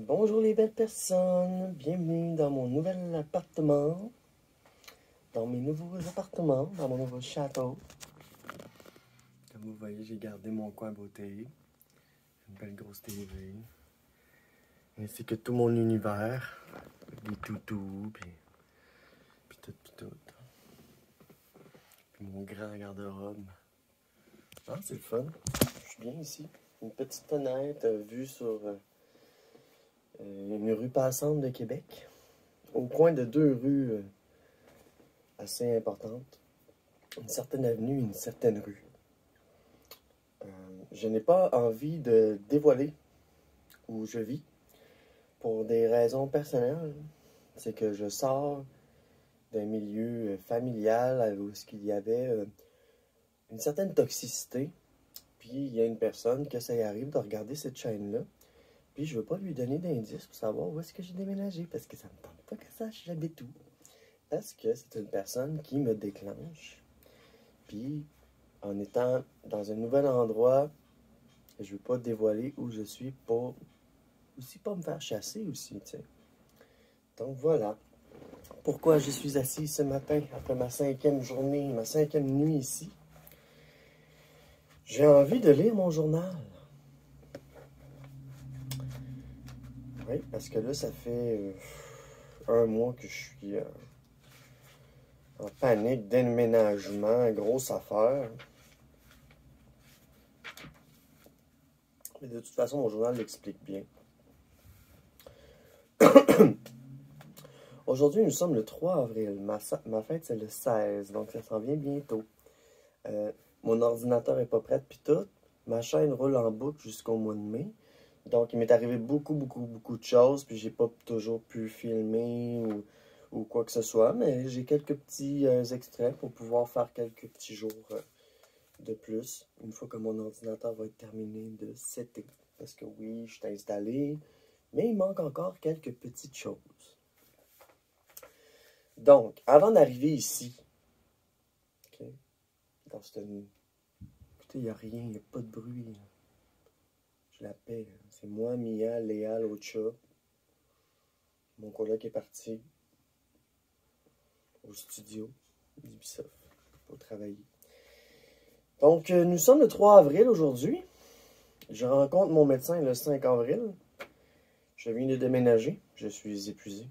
Bonjour les belles personnes, bienvenue dans mon nouvel appartement, dans mes nouveaux appartements, dans mon nouveau château. Comme vous voyez, j'ai gardé mon coin beauté, une belle grosse TV, ainsi que tout mon univers, avec des toutous, puis tout. Puis mon grand garde-robe. Ah, c'est le fun, je suis bien ici. Une petite fenêtre vue sur une rue passante de Québec, au coin de deux rues assez importantes, une certaine avenue et une certaine rue. Je n'ai pas envie de dévoiler où je vis pour des raisons personnelles. C'est que je sors d'un milieu familial où il y avait une certaine toxicité. Puis il y a une personne que ça y arrive de regarder cette chaîne-là. Puis je veux pas lui donner d'indices pour savoir où est-ce que j'ai déménagé parce que ça me tente pas que ça sache j'habite où. Parce que c'est une personne qui me déclenche. Puis en étant dans un nouvel endroit, je veux pas dévoiler où je suis pour aussi pas me faire chasser aussi, tu sais. Donc voilà pourquoi je suis assis ce matin après ma 5e journée, ma 5e nuit ici. J'ai envie de lire mon journal. Oui, parce que là, ça fait un mois que je suis en panique, déménagement, grosse affaire. Mais de toute façon, mon journal l'explique bien. Aujourd'hui, nous sommes le 3 avril. Ma fête, c'est le 16, donc ça s'en vient bientôt. Mon ordinateur n'est pas prêt, puis tout. Ma chaîne roule en boucle jusqu'au mois de mai. Donc, il m'est arrivé beaucoup de choses, puis j'ai pas toujours pu filmer ou quoi que ce soit, mais j'ai quelques petits extraits pour pouvoir faire quelques petits jours de plus, une fois que mon ordinateur va être terminé de setter. Parce que oui, je suis installé, mais il manque encore quelques petites choses. Donc, avant d'arriver ici, okay, dans cette nuit, écoutez, il n'y a rien, il n'y a pas de bruit. Je la paix. C'est moi, Mia, Léa, l'autre chat. Mon coloc est parti au studio d'Ubisoft pour travailler. Donc, nous sommes le 3 avril aujourd'hui. Je rencontre mon médecin le 5 avril. Je viens de déménager. Je suis épuisé.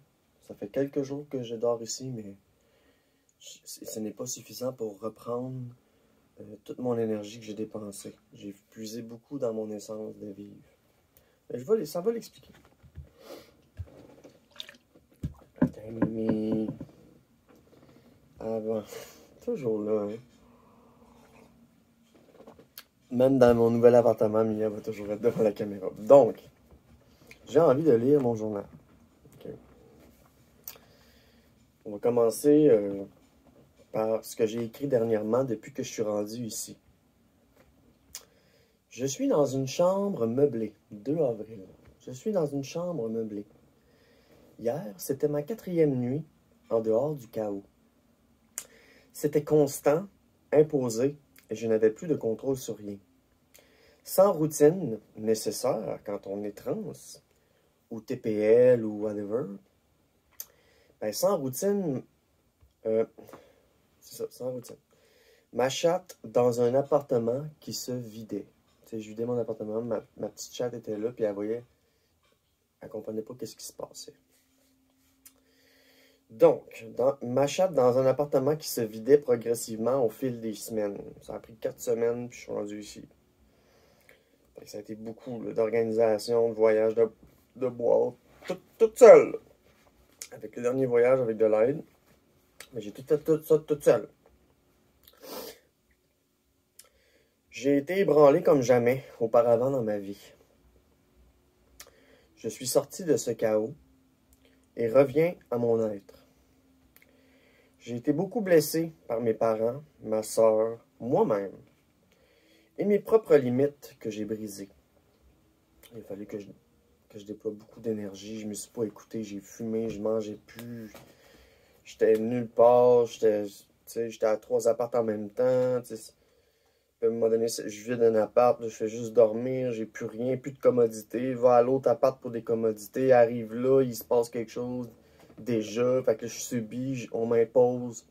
Ça fait quelques jours que je dors ici, mais ce n'est pas suffisant pour reprendre toute mon énergie que j'ai dépensée. J'ai puisé beaucoup dans mon essence de vivre. Mais ça va l'expliquer. Mimi. Avant. Toujours là, hein. Même dans mon nouvel appartement, Mia va toujours être devant la caméra. Donc, j'ai envie de lire mon journal. Okay. On va commencer par ce que j'ai écrit dernièrement depuis que je suis rendu ici. Je suis dans une chambre meublée. 2 avril. Je suis dans une chambre meublée. Hier, c'était ma 4e nuit en dehors du chaos. C'était constant, imposé, et je n'avais plus de contrôle sur rien. Sans routine nécessaire quand on est trans, ou TPL, ou whatever, ben sans routine, c'est ça, sans routine. Ma chatte dans un appartement qui se vidait. Tu sais, je vidais mon appartement, ma petite chatte était là, puis elle comprenait pas qu'est-ce qui se passait. Donc, ma chatte dans un appartement qui se vidait progressivement au fil des semaines. Ça a pris 4 semaines, puis je suis rendu ici. Ça a été beaucoup d'organisation, de voyage, de boîte, tout seul. Avec le dernier voyage, avec de l'aide. Mais j'ai tout fait tout ça tout seul. J'ai été ébranlé comme jamais auparavant dans ma vie. Je suis sorti de ce chaos et reviens à mon être. J'ai été beaucoup blessé par mes parents, ma sœur, moi-même et mes propres limites que j'ai brisées. Il a fallu que je déploie beaucoup d'énergie. Je me suis pas écouté, j'ai fumé, je mangeais plus. J'étais nulle part, j'étais à 3 apparts en même temps. Puis à un moment donné, je vide un appart, là, je fais juste dormir, j'ai plus rien, plus de commodité. Va à l'autre appart pour des commodités, arrive là, il se passe quelque chose déjà. Fait que là, je subis, on m'impose.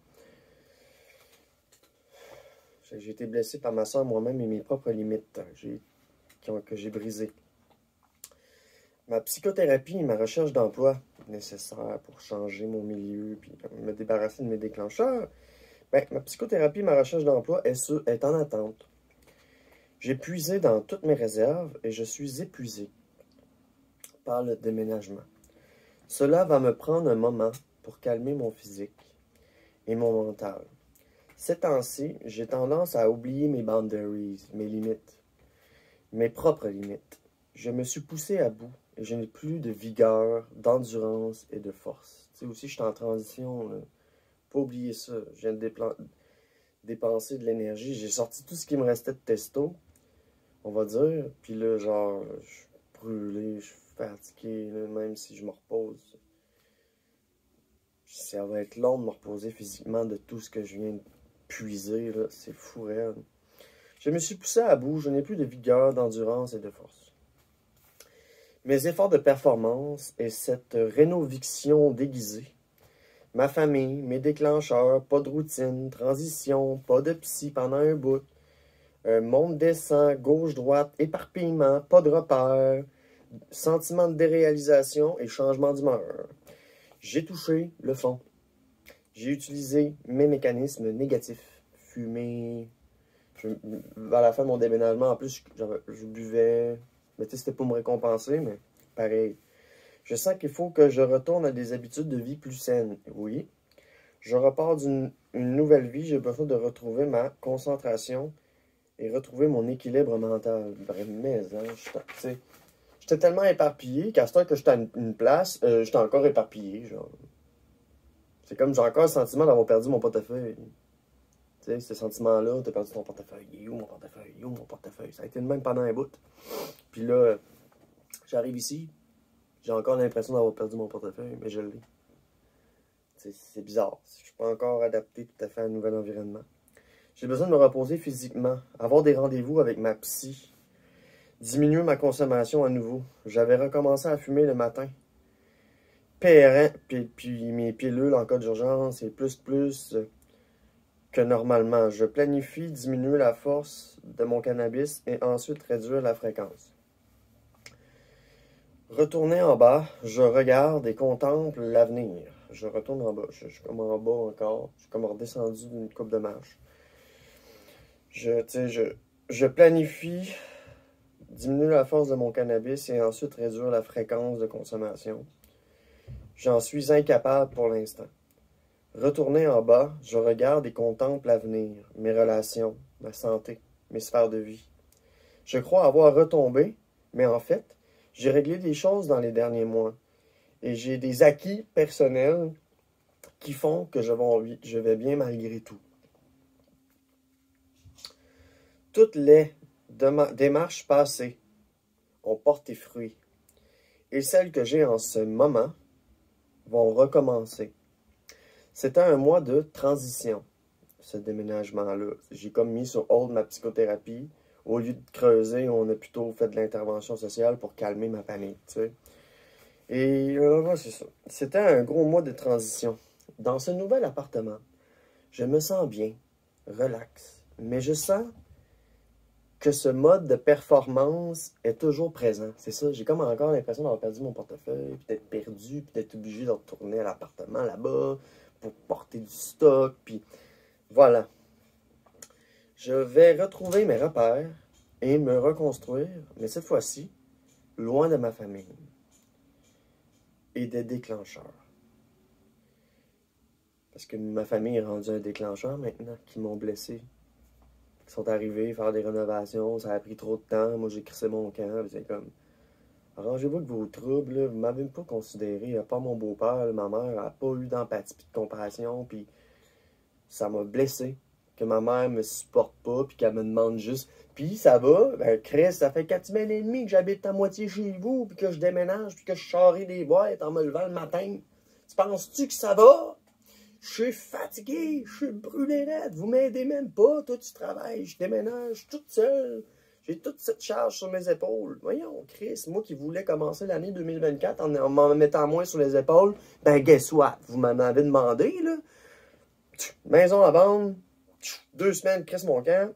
J'ai été blessé par ma soeur moi-même et mes propres limites que j'ai brisées. Ma psychothérapie et ma recherche d'emploi nécessaires pour changer mon milieu puis me débarrasser de mes déclencheurs. Ben, ma psychothérapie et ma recherche d'emploi est en attente. J'ai puisé dans toutes mes réserves et je suis épuisé par le déménagement. Cela va me prendre un moment pour calmer mon physique et mon mental. Ces temps-ci, j'ai tendance à oublier mes boundaries, mes limites, mes propres limites. Je me suis poussé à bout et je n'ai plus de vigueur, d'endurance et de force. Tu sais, aussi, je suis en transition, là. Pas oublier ça. Je viens de dépenser de l'énergie. J'ai sorti tout ce qui me restait de testo, on va dire. Puis là, genre, je suis brûlé, je suis fatigué, là, même si je me repose. Ça va être long de me reposer physiquement de tout ce que je viens de puiser, là. C'est fou, réel. Je me suis poussé à bout, je n'ai plus de vigueur, d'endurance et de force. Mes efforts de performance et cette rénoviction déguisée, ma famille, mes déclencheurs, pas de routine, transition, pas de psy pendant un bout, monde descend, gauche-droite, éparpillement, pas de repère, sentiment de déréalisation et changement d'humeur. J'ai touché le fond. J'ai utilisé mes mécanismes négatifs. Fumer. Vers la fin de mon déménagement, en plus, je buvais. Mais tu sais, c'était pour me récompenser, mais pareil. Je sens qu'il faut que je retourne à des habitudes de vie plus saines. Oui. Je repars d'une nouvelle vie. J'ai besoin de retrouver ma concentration et retrouver mon équilibre mental. Bref, mais, hein, j'étais tellement éparpillé qu'à ce temps que j'étais à une place, j'étais encore éparpillé, genre. C'est comme j'ai encore le sentiment d'avoir perdu mon portefeuille. Tu sais, ce sentiment-là, t'as perdu ton portefeuille. Il est où mon portefeuille? Il est où mon portefeuille? Ça a été le même pendant un bout. Puis là, j'arrive ici, j'ai encore l'impression d'avoir perdu mon portefeuille, mais je l'ai. C'est bizarre. Je suis pas encore adapté tout à fait à un nouvel environnement. J'ai besoin de me reposer physiquement, avoir des rendez-vous avec ma psy, diminuer ma consommation à nouveau. J'avais recommencé à fumer le matin. Puis mes pilules en cas d'urgence et plus que normalement. Je planifie diminuer la force de mon cannabis et ensuite réduire la fréquence. Retourner en bas, je regarde et contemple l'avenir. Je retourne en bas. Je suis comme en bas encore. Je suis comme redescendu d'une coupe de marche. Je planifie diminuer la force de mon cannabis et ensuite réduire la fréquence de consommation. J'en suis incapable pour l'instant. Retourner en bas, je regarde et contemple l'avenir, mes relations, ma santé, mes sphères de vie. Je crois avoir retombé, mais en fait, j'ai réglé des choses dans les derniers mois. Et j'ai des acquis personnels qui font que je vais bien malgré tout. Toutes les démarches passées ont porté fruit. Et celles que j'ai en ce moment vont recommencer. C'était un mois de transition, ce déménagement-là. J'ai comme mis sur hold ma psychothérapie. Au lieu de creuser, on a plutôt fait de l'intervention sociale pour calmer ma panique, tu sais. Et c'est ça. C'était un gros mois de transition. Dans ce nouvel appartement, je me sens bien, relax. Mais je sens que ce mode de performance est toujours présent. C'est ça, j'ai comme encore l'impression d'avoir perdu mon portefeuille, puis d'être perdu, puis d'être obligé de retourner à l'appartement là-bas pour porter du stock, puis voilà. Je vais retrouver mes repères et me reconstruire, mais cette fois-ci, loin de ma famille et des déclencheurs. Parce que ma famille est rendue un déclencheur maintenant, qui m'ont blessé. Qui sont arrivés faire des rénovations, ça a pris trop de temps, moi j'ai crissé mon camp, c'est comme, arrangez-vous avec vos troubles, là. Vous m'avez même pas considéré, à part mon beau-père, ma mère n'a pas eu d'empathie puis de compassion, puis ça m'a blessé, que ma mère me supporte pas, puis qu'elle me demande juste, puis ça va, ben Chris, ça fait 4 semaines et demie que j'habite à moitié chez vous, puis que je déménage, puis que je charrie des boîtes en me levant le matin, tu penses-tu que ça va? Je suis fatigué, je suis brûlé raide, vous m'aidez même pas, toi tu travailles, je déménage toute seule. J'ai toute cette charge sur mes épaules. Voyons, Chris, moi qui voulais commencer l'année 2024 en m'en mettant moins sur les épaules, ben guess what? Vous m'en avez demandé, là. Maison à vendre, 2 semaines, Chris mon camp,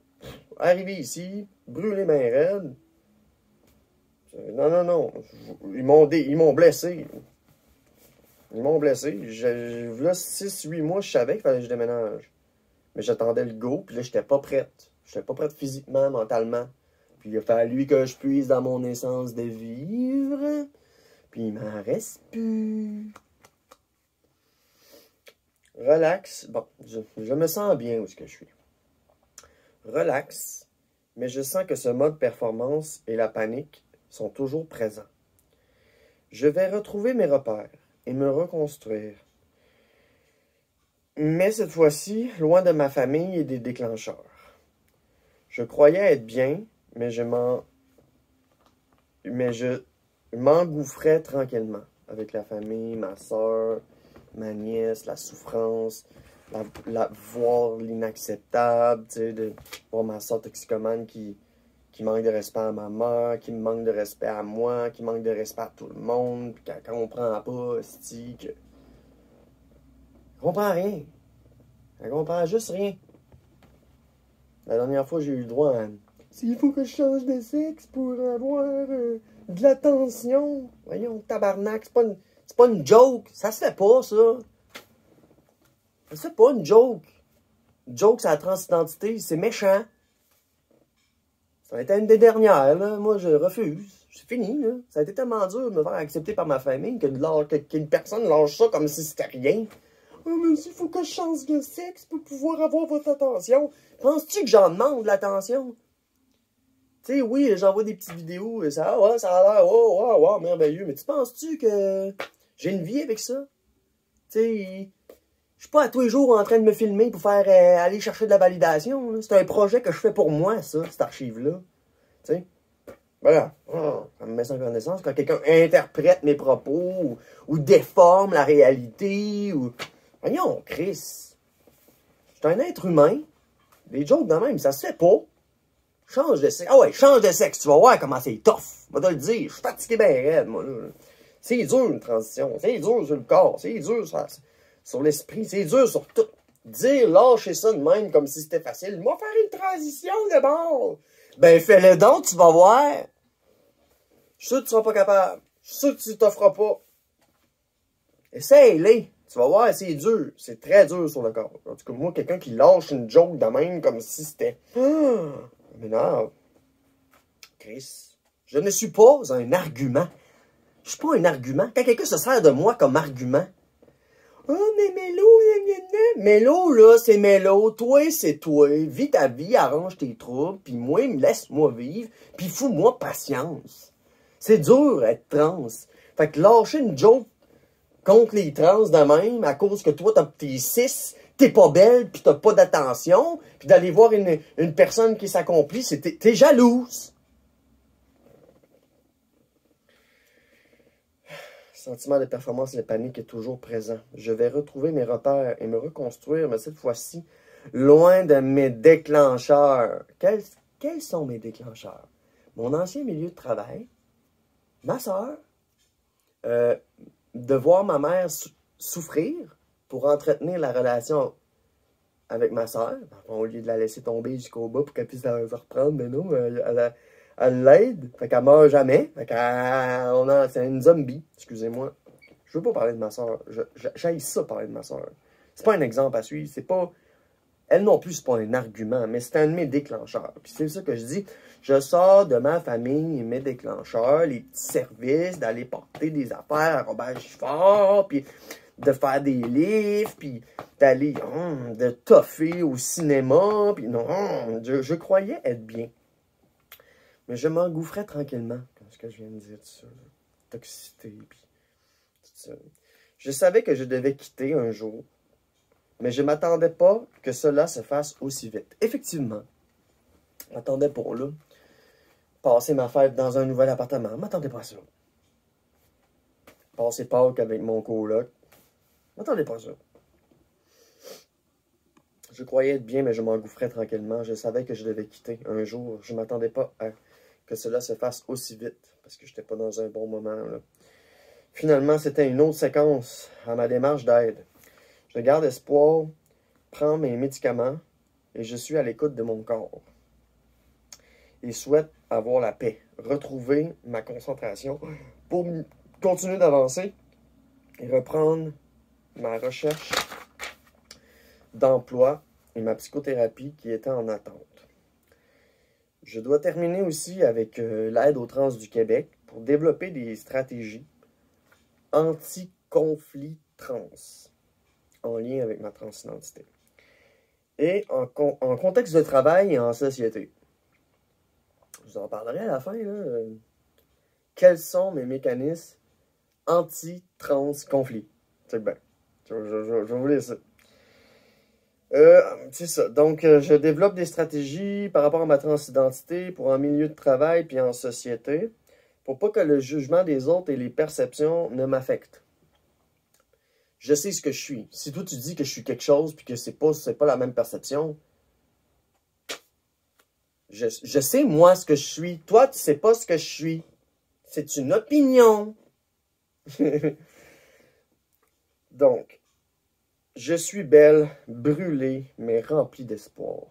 arrivé ici, brûlé main raide. Non, non, non, ils m'ont blessé. Ils m'ont blessé. Là, 6-8 mois, je savais qu'il fallait que je déménage. Mais j'attendais le go, puis là, j'étais pas prête. J'étais pas prête physiquement, mentalement. Puis il a fallu que je puise dans mon essence de vivre. Puis il m'en reste plus. Relax. Bon, je me sens bien où est-ce que je suis. Relax. Mais je sens que ce mode performance et la panique sont toujours présents. Je vais retrouver mes repères et me reconstruire. Mais cette fois-ci, loin de ma famille et des déclencheurs. Je croyais être bien, mais je m'engouffrais tranquillement avec la famille, ma soeur, ma nièce, la souffrance, voir l'inacceptable, tu sais, de voir ma soeur toxicomane qui manque de respect à ma mère, qui me manque de respect à moi, qui manque de respect à tout le monde, puis qu'elle comprend pas, esti, que... Elle comprend rien. Elle comprend juste rien. La dernière fois, j'ai eu le droit à... S'il faut que je change de sexe pour avoir de l'attention. Voyons, tabarnak, c'est pas une joke. Ça se fait pas, ça. Ça se fait pas une joke. Une joke, c'est la transidentité. C'est méchant. Ça a été une des dernières, là. Moi, je refuse. C'est fini, là. Ça a été tellement dur de me faire accepter par ma famille qu'une personne lâche ça comme si c'était rien. Oh, mais il faut que je change de sexe pour pouvoir avoir votre attention. Penses-tu que j'en demande de l'attention? Tu sais, oui, j'envoie des petites vidéos, et ça, ouais, ça a l'air, wow, merveilleux. Mais tu penses-tu que j'ai une vie avec ça? Tu sais, je suis pas à tous les jours en train de me filmer pour faire aller chercher de la validation. C'est un projet que je fais pour moi, ça, cette archive-là. Tu sais, voilà. Ça me met sans connaissance. Quand quelqu'un interprète mes propos ou déforme la réalité, ou... Voyons, Chris. Je suis un être humain. Les jokes de même, ça se fait pas. Change de sexe. Ah ouais, change de sexe. Tu vas voir comment c'est tough. Moi, te le dire. Je suis fatigué bien raide, moi, là. C'est dur, une transition. C'est dur sur le corps. C'est dur sur l'esprit. C'est dur sur tout. Dire, lâcher ça de même comme si c'était facile. Moi, faire une transition de bord. Ben, fais-le donc, tu vas voir. Je suis sûr que tu seras pas capable. Je suis sûr que tu t'offres pas. Essaye-le. Tu vas voir, c'est dur. C'est très dur sur le corps. En tout cas, moi, quelqu'un qui lâche une joke de même comme si c'était... Mais non. Chris, je ne suis pas un argument. Je suis pas un argument. Quand quelqu'un se sert de moi comme argument. Oh, mais Mélo, Mélo, là, c'est Mélo. Toi, c'est toi. Vis ta vie, arrange tes troubles. Puis moi, laisse-moi vivre. Puis fous-moi patience. C'est dur être trans. Fait que lâcher une joke contre les trans de même, à cause que toi, t'es 6, t'es pas belle, puis t'as pas d'attention, puis d'aller voir une personne qui s'accomplit, t'es jalouse. Sentiment de performance et de panique est toujours présent. Je vais retrouver mes repères et me reconstruire, mais cette fois-ci, loin de mes déclencheurs. Quels sont mes déclencheurs? Mon ancien milieu de travail, ma soeur, de voir ma mère souffrir pour entretenir la relation avec ma soeur, au lieu de la laisser tomber jusqu'au bas pour qu'elle puisse se reprendre, mais non, elle l'aide, fait qu'elle meurt jamais, fait c'est une zombie, excusez-moi. Je veux pas parler de ma soeur, j'haïs ça parler de ma soeur. C'est pas un exemple à suivre, c'est pas... Elle non plus, c'est pas un argument, mais c'est un de mes déclencheurs. Puis c'est ça que je dis, je sors de ma famille et mes déclencheurs, les petits services, d'aller porter des affaires à Robert Gifford, puis de faire des livres, puis d'aller de toffer au cinéma, puis non, je croyais être bien. Mais je m'engouffrais tranquillement, comme ce que je viens de dire, tout ça, toxicité, puis tout ça. Je savais que je devais quitter un jour, mais je ne m'attendais pas que cela se fasse aussi vite. Effectivement, je ne m'attendais pas, là. Passer ma fête dans un nouvel appartement, je ne m'attendais pas à ça. Passer Pâques avec mon coloc, je ne m'attendais pas à ça. Je croyais être bien, mais je m'engouffrais tranquillement. Je savais que je devais quitter un jour. Je ne m'attendais pas à que cela se fasse aussi vite, parce que je n'étais pas dans un bon moment, là. Finalement, c'était une autre séquence à ma démarche d'aide. Je garde espoir, prends mes médicaments, et je suis à l'écoute de mon corps. Et souhaite avoir la paix, retrouver ma concentration pour continuer d'avancer et reprendre ma recherche d'emploi et ma psychothérapie qui était en attente. Je dois terminer aussi avec l'aide aux trans du Québec pour développer des stratégies anti-conflit trans en lien avec ma transidentité. Et en contexte de travail et en société. Je vous en parlerai à la fin, là. Quels sont mes mécanismes anti-trans-conflit? C'est bien. Je vais vous lire ça. C'est ça. Donc, je développe des stratégies par rapport à ma transidentité pour en milieu de travail puis en société pour pas que le jugement des autres et les perceptions ne m'affectent. Je sais ce que je suis. Si toi, tu dis que je suis quelque chose puis que c'est pas la même perception, je sais, moi, ce que je suis. Toi, tu sais pas ce que je suis. C'est une opinion. Donc, je suis belle, brûlée, mais remplie d'espoir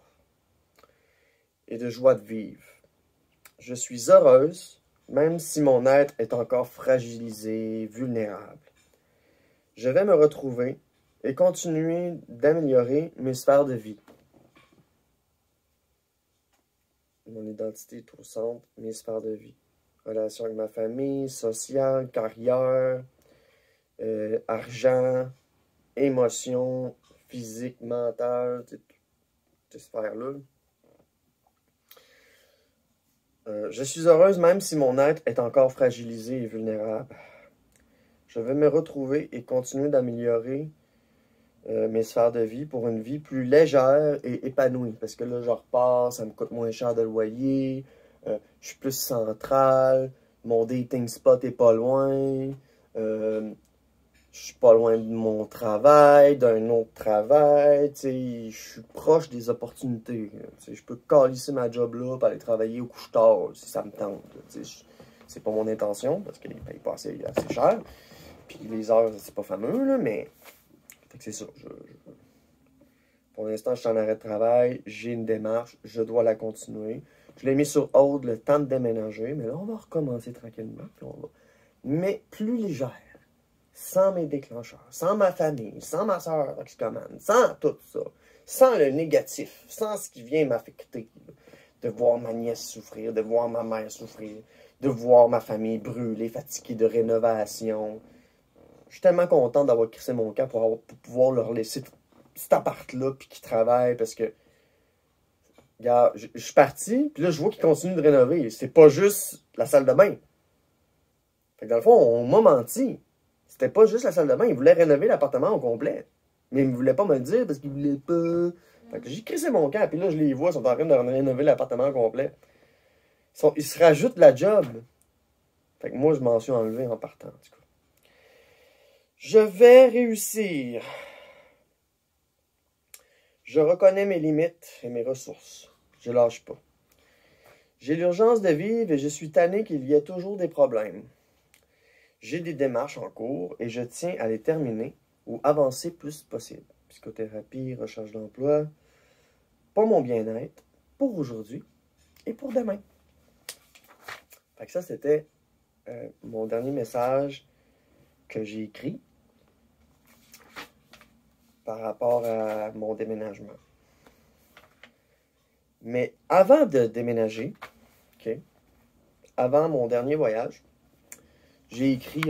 et de joie de vivre. Je suis heureuse, même si mon être est encore fragilisé, vulnérable. Je vais me retrouver et continuer d'améliorer mes sphères de vie. Mon identité est au centre, mes sphères de vie. Relation avec ma famille, sociale, carrière, argent, émotions, physique, mentale, ces sphères-là. Je suis heureuse même si mon être est encore fragilisé et vulnérable. Je vais me retrouver et continuer d'améliorer mes sphères de vie pour une vie plus légère et épanouie. Parce que là, je repars, ça me coûte moins cher de loyer, je suis plus central, mon dating spot est pas loin, je suis pas loin de mon travail, d'un autre travail, je suis proche des opportunités. Je peux calisser ma job là pour aller travailler au couche-tard si ça me tente. C'est pas mon intention parce qu'ils ne payent pas assez cher. Puis les heures, c'est pas fameux, là, mais c'est ça. Pour l'instant, je suis en arrêt de travail, j'ai une démarche, je dois la continuer. Je l'ai mis sur hold le temps de déménager, mais là, on va recommencer tranquillement. Mais plus légère, sans mes déclencheurs, sans ma famille, sans ma soeur toxicomane, sans tout ça, sans le négatif, sans ce qui vient m'affecter. De voir ma nièce souffrir, de voir ma mère souffrir, de voir ma famille brûler, fatiguée de rénovation. Je suis tellement content d'avoir crissé mon camp pour pouvoir leur laisser cet appart-là, puis qu'ils travaillent, parce que, regarde, je suis parti, puis là, je vois qu'ils continuent de rénover. C'est pas juste la salle de bain. Fait que dans le fond, on m'a menti. C'était pas juste la salle de bain. Ils voulaient rénover l'appartement au complet. Mais ils ne voulaient pas me le dire parce qu'ils voulaient pas. Fait que j'ai crissé mon camp, puis là, je les vois, ils sont en train de rénover l'appartement au complet. Ils se rajoutent la job. Fait que moi, je m'en suis enlevé en partant, en tout cas. Je vais réussir. Je reconnais mes limites et mes ressources. Je lâche pas. J'ai l'urgence de vivre et je suis tanné qu'il y ait toujours des problèmes. J'ai des démarches en cours et je tiens à les terminer ou avancer plus possible. Psychothérapie, recherche d'emploi, pour mon bien-être, pour aujourd'hui et pour demain. Fait que ça, c'était mon dernier message que j'ai écrit par rapport à mon déménagement. Mais avant de déménager, okay, avant mon dernier voyage, j'ai écrit,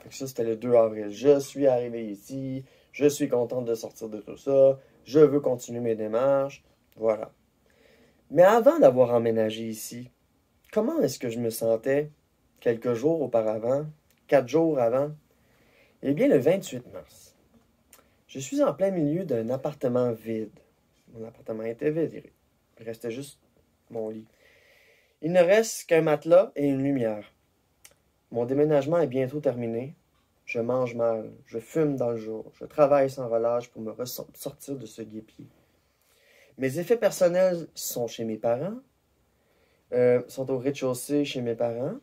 ça c'était le 2 avril, je suis arrivé ici, je suis contente de sortir de tout ça, je veux continuer mes démarches, voilà. Mais avant d'avoir emménagé ici, comment est-ce que je me sentais quelques jours auparavant, 4 jours avant? Eh bien, le 28 mars, je suis en plein milieu d'un appartement vide. Mon appartement était vide, il restait juste mon lit. Il ne reste qu'un matelas et une lumière. Mon déménagement est bientôt terminé. Je mange mal. Je fume dans le jour. Je travaille sans relâche pour me sortir de ce guêpier. Mes effets personnels sont chez mes parents. Sont au rez-de-chaussée chez mes parents.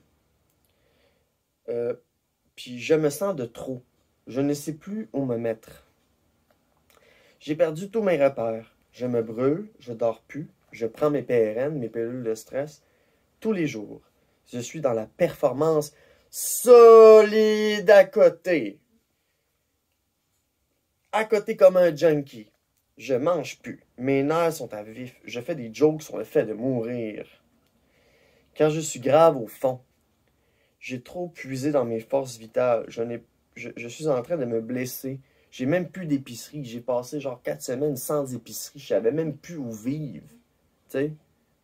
Puis je me sens de trop. Je ne sais plus où me mettre. J'ai perdu tous mes repères. Je me brûle, je dors plus, je prends mes PRN, mes pilules de stress, tous les jours. Je suis dans la performance solide à côté. À côté comme un junkie. Je mange plus. Mes nerfs sont à vif. Je fais des jokes sur le fait de mourir. Quand je suis grave au fond, j'ai trop puisé dans mes forces vitales. Je suis en train de me blesser. J'ai même plus d'épicerie. J'ai passé genre 4 semaines sans épicerie. Je savais même plus où vivre. Tu sais?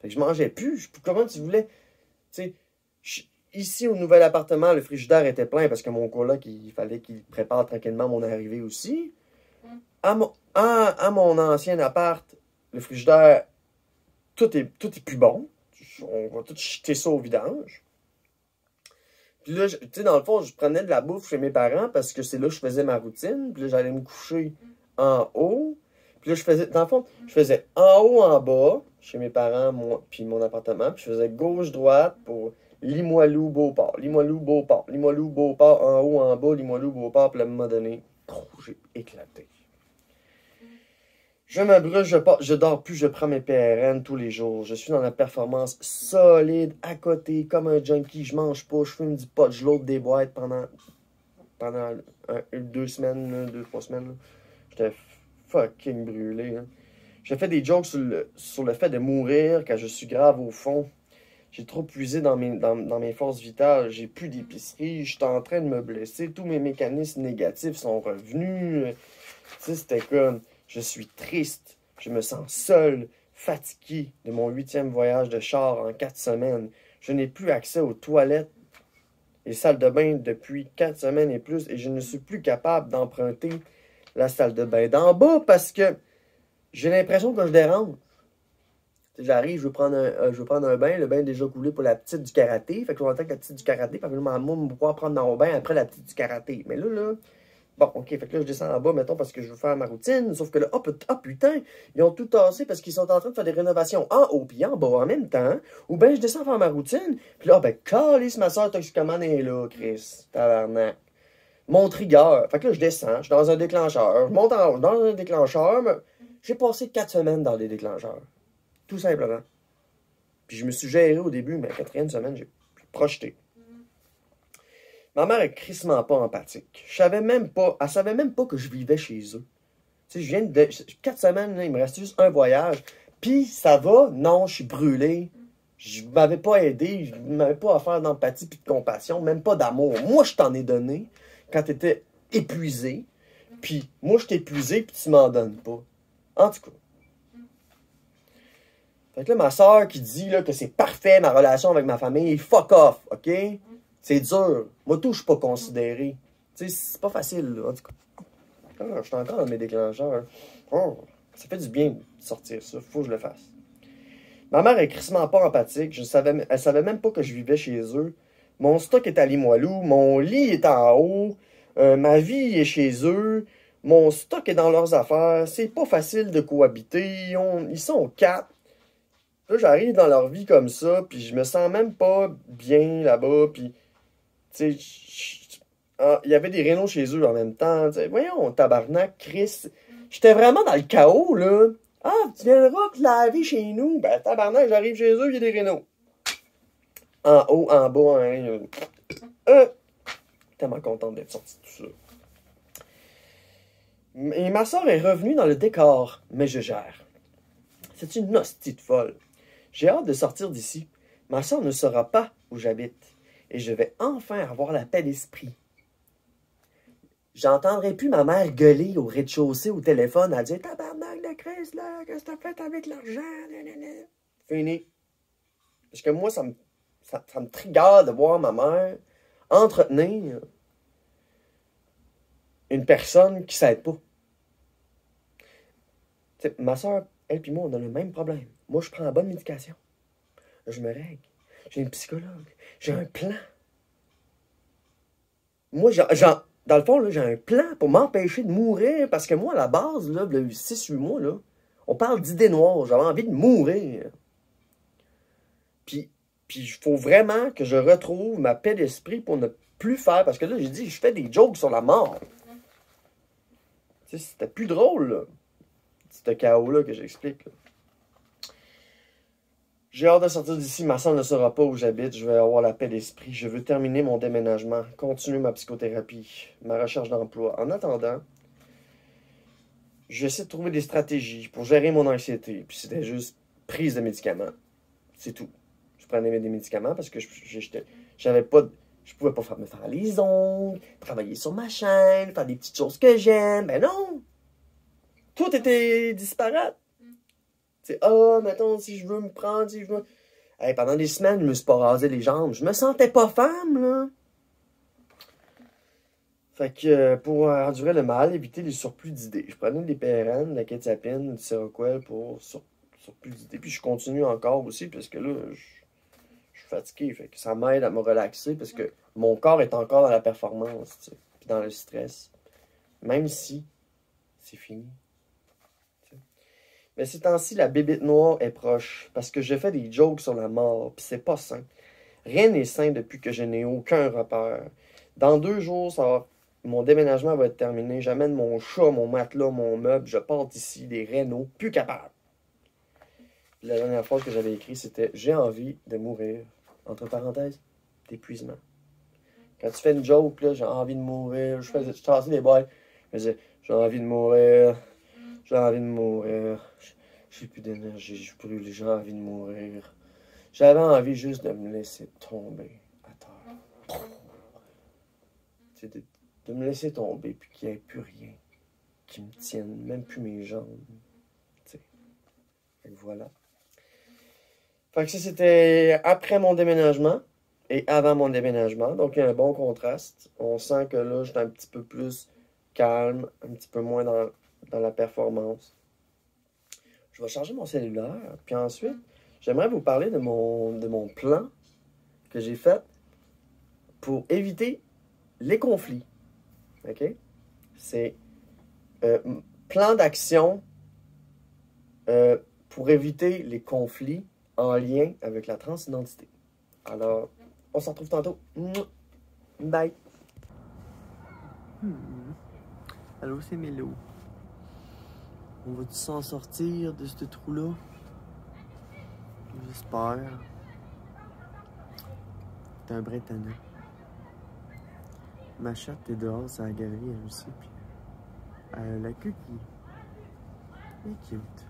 Fait que je mangeais plus. Comment tu voulais? Tu sais, ici, au nouvel appartement, le frigidaire était plein parce que mon coloc, il fallait qu'il prépare tranquillement mon arrivée aussi. À mon ancien appart, le frigidaire, tout est plus bon. On va tout jeter ça au vidange. Puis là, tu sais, dans le fond, je prenais de la bouffe chez mes parents parce que c'est là que je faisais ma routine. Puis là, j'allais me coucher en haut. Puis là, dans le fond, je faisais en haut, en bas, chez mes parents, moi, puis mon appartement. Puis je faisais gauche-droite pour Limoilou, Beauport, Limoilou, Beauport, Limoilou, Beauport, en haut, en bas, Limoilou, Beauport. Puis à un moment donné, j'ai éclaté. Je me brûle, je dors plus, je prends mes PRN tous les jours. Je suis dans la performance solide, à côté, comme un junkie. Je mange pas, je fume du pot, je load des boîtes pendant 2 semaines, 2-3 semaines. J'étais fucking brûlé. Hein. Je fais des jokes sur le fait de mourir quand je suis grave au fond. J'ai trop puisé dans mes forces vitales. J'ai plus d'épicerie. Je suis en train de me blesser. Tous mes mécanismes négatifs sont revenus. Tu sais, c'était comme... Je suis triste. Je me sens seul, fatigué de mon 8e voyage de char en 4 semaines. Je n'ai plus accès aux toilettes et salles de bain depuis 4 semaines et plus. Et je ne suis plus capable d'emprunter la salle de bain d'en bas parce que j'ai l'impression que je dérange. J'arrive, je veux prendre un bain. Le bain est déjà coulé pour la petite du karaté. Fait que je vais attendre que la petite du karaté. Puis là, maman va pouvoir prendre dans le bain après la petite du karaté. Mais là... Bon, ok, fait que là, je descends en bas, mettons, parce que je veux faire ma routine. Sauf que là, oh putain, ils ont tout tassé parce qu'ils sont en train de faire des rénovations en haut puis en bas en même temps. Ou bien je descends faire ma routine. Puis là, calisse, ma soeur toxicomane est là, Chris. Tabarnak. Mon trigger. Fait que là, je descends, je suis dans un déclencheur. Je monte en haut, dans un déclencheur. Mais j'ai passé 4 semaines dans des déclencheurs. Tout simplement. Puis je me suis géré au début, mais la 4e semaine, j'ai projeté. Ma mère est crissement pas empathique. Elle savait même pas que je vivais chez eux. Tu sais, je viens de 4 semaines, là, il me reste juste un voyage. Puis, ça va? Non, je suis brûlé. Je m'avais pas aidé, je m'avais pas offert d'empathie puis de compassion, même pas d'amour. Moi, je t'en ai donné quand t'étais épuisé. Puis, moi, je t'ai épuisé puis tu m'en donnes pas. En tout cas. Fait que là, ma soeur qui dit là, que c'est parfait ma relation avec ma famille, fuck off, ok? C'est dur. Moi, tout, je suis pas considéré. Tu sais, c'est pas facile, là. En tout cas, je suis encore dans mes déclencheurs. Oh, ça fait du bien de sortir ça. Faut que je le fasse. Ma mère est crissement pas empathique. Elle savait même pas que je vivais chez eux. Mon stock est à Limoilou. Mon lit est en haut. Ma vie est chez eux. Mon stock est dans leurs affaires. C'est pas facile de cohabiter. Ils sont 4. Là, j'arrive dans leur vie comme ça, puis je me sens même pas bien là-bas, puis... Tu sais, il y avait des rénaux chez eux en même temps. T'sais. Voyons, tabarnak, Chris. J'étais vraiment dans le chaos, là. Ah, tu viendras te laver chez nous. Ben, tabarnak, j'arrive chez eux, il y a des rénaux. En haut, en bas, tellement contente d'être sortie de tout ça. Et ma soeur est revenue dans le décor, mais je gère. C'est une hostie de folle. J'ai hâte de sortir d'ici. Ma soeur ne saura pas où j'habite. Et je vais enfin avoir la paix d'esprit. J'entendrai plus ma mère gueuler au rez-de-chaussée au téléphone à dire « Tabarnak de Christ, là, qu'est-ce que t'as fait avec l'argent? » Fini. Parce que moi, ça me trigger de voir ma mère entretenir une personne qui s'aide pas. T'sais, ma soeur, elle et moi, on a le même problème. Moi, je prends la bonne médication. Je me règle. J'ai une psychologue. J'ai un plan. Moi, dans le fond, là, j'ai un plan pour m'empêcher de mourir. Parce que moi, à la base, là, le 6-8 mois, là, on parle d'idées noires. J'avais envie de mourir. Puis il faut vraiment que je retrouve ma paix d'esprit pour ne plus faire. Parce que là, j'ai dit, je fais des jokes sur la mort. Tu sais, c'était plus drôle, là. Ce chaos-là que j'explique, là. J'ai hâte de sortir d'ici. Ma soeur ne saura pas où j'habite. Je vais avoir la paix d'esprit. Je veux terminer mon déménagement, continuer ma psychothérapie, ma recherche d'emploi. En attendant, j'essaie de trouver des stratégies pour gérer mon anxiété. Puis c'était juste prise de médicaments. C'est tout. Je prenais des médicaments parce que j'avais pas... Je pouvais pas me faire les ongles, travailler sur ma chaîne, faire des petites choses que j'aime. Ben non! Tout était disparate. Tu sais, mettons, si je veux me prendre, si je veux... Hey, pendant des semaines, je me suis pas rasé les jambes. Je me sentais pas femme, là. Fait que pour endurer le mal, éviter les surplus d'idées. Je prenais des PRN, de la quétiapine, du Seroquel pour surplus d'idées. Puis je continue encore aussi, parce que là, je suis fatigué. Fait que ça m'aide à me relaxer, parce que mon corps est encore dans la performance, tu sais, puis dans le stress. Même si c'est fini. Mais ces temps-ci, la bébite noire est proche, parce que je fais des jokes sur la mort, puis c'est pas sain. Rien n'est sain depuis que je n'ai aucun repère. Dans 2 jours, mon déménagement va être terminé. J'amène mon chat, mon matelas, mon meuble, je pars d'ici, des rénaux, plus capable. La dernière phrase que j'avais écrite, c'était « J'ai envie de mourir ». Entre parenthèses, d'épuisement. Quand tu fais une joke, là, j'ai envie de mourir, je tassais des boîtes, je disais « J'ai envie de mourir ». J'ai envie de mourir. J'ai plus d'énergie, je brûle, j'ai envie de mourir. J'avais envie juste de me laisser tomber à terre. De me laisser tomber, puis qu'il n'y ait plus rien qui me tienne, même plus mes jambes. T'sais. Fait que voilà. Fait que ça, c'était après mon déménagement et avant mon déménagement. Donc, il y a un bon contraste. On sent que là, j'étais un petit peu plus calme, un petit peu moins dans la performance. Je vais charger mon cellulaire, puis ensuite, j'aimerais vous parler de mon plan que j'ai fait pour éviter les conflits. OK? C'est plan d'action pour éviter les conflits en lien avec la transidentité. Alors, on se retrouve tantôt. Bye! Allô, c'est Mélo. On va-tu s'en sortir de ce trou-là? J'espère. C'est un brin tannant. Ma chatte est dehors, ça a galerie, elle aussi. Puis la queue qui est cute.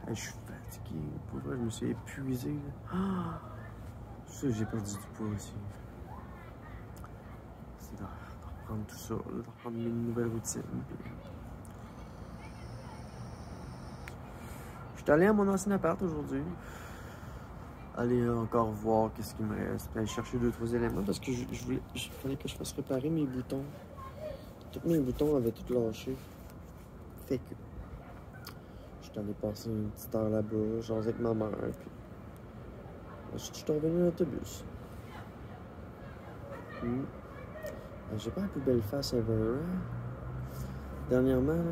Je suis fatigué. Pour vrai, je me suis épuisé. Là. Ça, j'ai perdu du poids aussi. C'est de reprendre tout ça, de reprendre mes nouvelles routines. Puis... Je suis allé à mon ancien appart aujourd'hui. Aller encore voir qu'est-ce qu'il me reste. Puis aller chercher 2-3 éléments parce que il fallait que je fasse réparer mes boutons. Tous mes boutons avaient tout lâché. Fait que je suis allé passer une petite heure là-bas, genre avec ma mère. Puis je suis revenu en autobus. J'ai pas la plus belle face ever. Hein? Dernièrement, là,